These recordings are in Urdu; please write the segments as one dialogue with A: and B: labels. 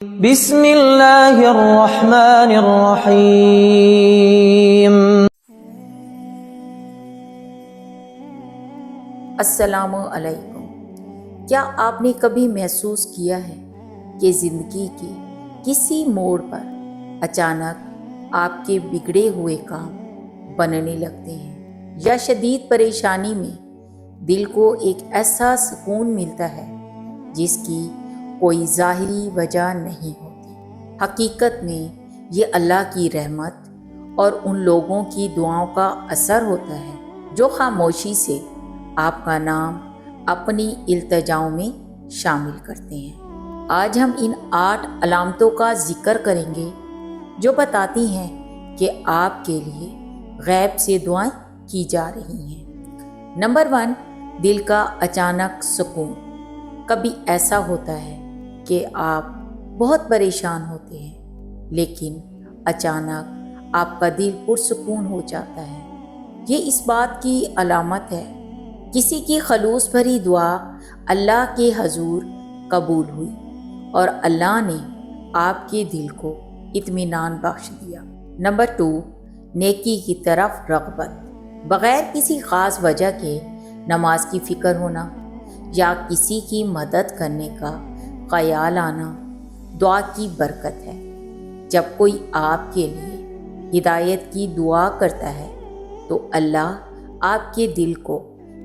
A: بسم اللہ الرحمن الرحیم۔
B: السلام علیکم۔ کیا آپ نے کبھی محسوس کیا ہے کہ زندگی کے کسی موڑ پر اچانک آپ کے بگڑے ہوئے کام بننے لگتے ہیں، یا شدید پریشانی میں دل کو ایک ایسا سکون ملتا ہے جس کی کوئی ظاہری وجہ نہیں ہوتی؟ حقیقت میں یہ اللہ کی رحمت اور ان لوگوں کی دعاؤں کا اثر ہوتا ہے جو خاموشی سے آپ کا نام اپنی التجاؤں میں شامل کرتے ہیں۔ آج ہم ان 8 علامتوں کا ذکر کریں گے جو بتاتی ہیں کہ آپ کے لیے غیب سے دعائیں کی جا رہی ہیں۔ نمبر 1، دل کا اچانک سکون۔ کبھی ایسا ہوتا ہے کہ آپ بہت پریشان ہوتے ہیں، لیکن اچانک آپ کا دل پرسکون ہو جاتا ہے۔ یہ اس بات کی علامت ہے کسی کی خلوص بھری دعا اللہ کے حضور قبول ہوئی اور اللہ نے آپ کے دل کو اطمینان بخش دیا۔ نمبر 2، نیکی کی طرف رغبت۔ بغیر کسی خاص وجہ کے نماز کی فکر ہونا یا کسی کی مدد کرنے کا خیال آنا دعا کی برکت ہے۔ جب کوئی آپ کے لیے ہدایت کی دعا کرتا ہے تو اللہ آپ کے دل کو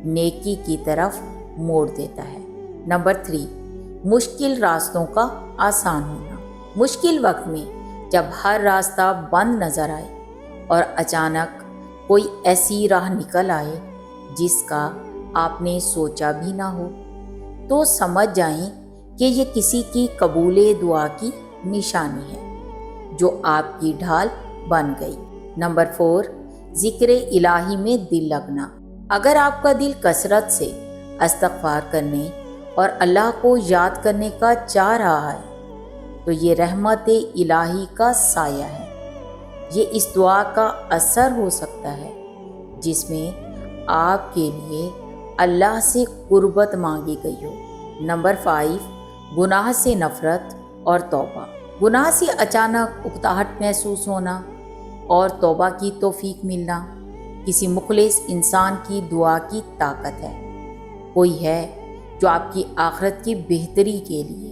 B: نیکی کی طرف موڑ دیتا ہے۔ نمبر 3، مشکل راستوں کا آسان ہونا۔ مشکل وقت میں جب ہر راستہ بند نظر آئے اور اچانک کوئی ایسی راہ نکل آئے جس کا آپ نے سوچا بھی نہ ہو، تو سمجھ جائیں کہ یہ کسی کی قبول دعا کی نشانی ہے جو آپ کی ڈھال بن گئی۔ نمبر 4، ذکر الہی میں دل لگنا۔ اگر آپ کا دل کثرت سے استغفار کرنے اور اللہ کو یاد کرنے کا چاہ رہا ہے تو یہ رحمت الہی کا سایہ ہے۔ یہ اس دعا کا اثر ہو سکتا ہے جس میں آپ کے لیے اللہ سے قربت مانگی گئی ہو۔ نمبر 5، گناہ سے نفرت اور توبہ۔ گناہ سے اچانک اکتاہٹ محسوس ہونا اور توبہ کی توفیق ملنا کسی مخلص انسان کی دعا کی طاقت ہے۔ کوئی ہے جو آپ کی آخرت کی بہتری کے لیے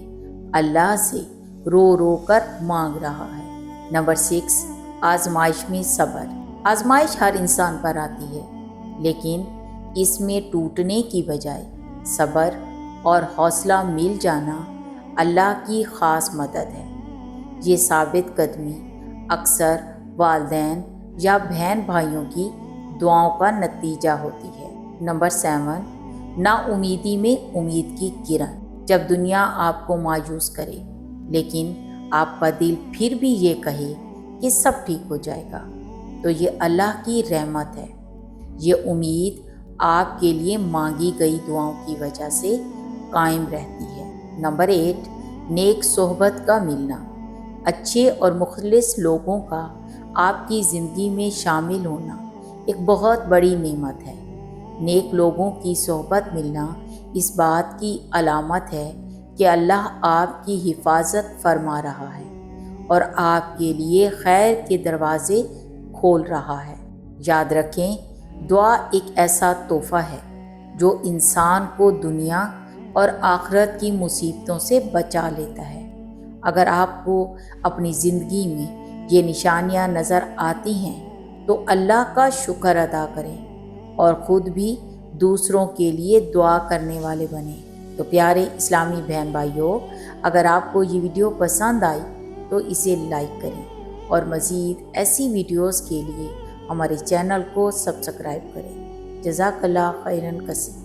B: اللہ سے رو رو کر مانگ رہا ہے۔ نمبر 6، آزمائش میں صبر۔ آزمائش ہر انسان پر آتی ہے، لیکن اس میں ٹوٹنے کی بجائے صبر اور حوصلہ مل جانا اللہ کی خاص مدد ہے۔ یہ ثابت قدمی اکثر والدین یا بہن بھائیوں کی دعاؤں کا نتیجہ ہوتی ہے۔ نمبر 7، نا امیدی میں امید کی کرن۔ جب دنیا آپ کو مایوس کرے لیکن آپ کا دل پھر بھی یہ کہے کہ سب ٹھیک ہو جائے گا، تو یہ اللہ کی رحمت ہے۔ یہ امید آپ کے لیے مانگی گئی دعاؤں کی وجہ سے قائم رہتی ہے۔ نمبر 8، نیک صحبت کا ملنا۔ اچھے اور مخلص لوگوں کا آپ کی زندگی میں شامل ہونا ایک بہت بڑی نعمت ہے۔ نیک لوگوں کی صحبت ملنا اس بات کی علامت ہے کہ اللہ آپ کی حفاظت فرما رہا ہے اور آپ کے لیے خیر کے دروازے کھول رہا ہے۔ یاد رکھیں، دعا ایک ایسا تحفہ ہے جو انسان کو دنیا اور آخرت کی مصیبتوں سے بچا لیتا ہے۔ اگر آپ کو اپنی زندگی میں یہ نشانیاں نظر آتی ہیں تو اللہ کا شکر ادا کریں اور خود بھی دوسروں کے لیے دعا کرنے والے بنیں۔ تو پیارے اسلامی بہن بھائیوں، اگر آپ کو یہ ویڈیو پسند آئی تو اسے لائک کریں اور مزید ایسی ویڈیوز کے لیے ہمارے چینل کو سبسکرائب کریں۔ جزاک اللہ خیراً کثیر۔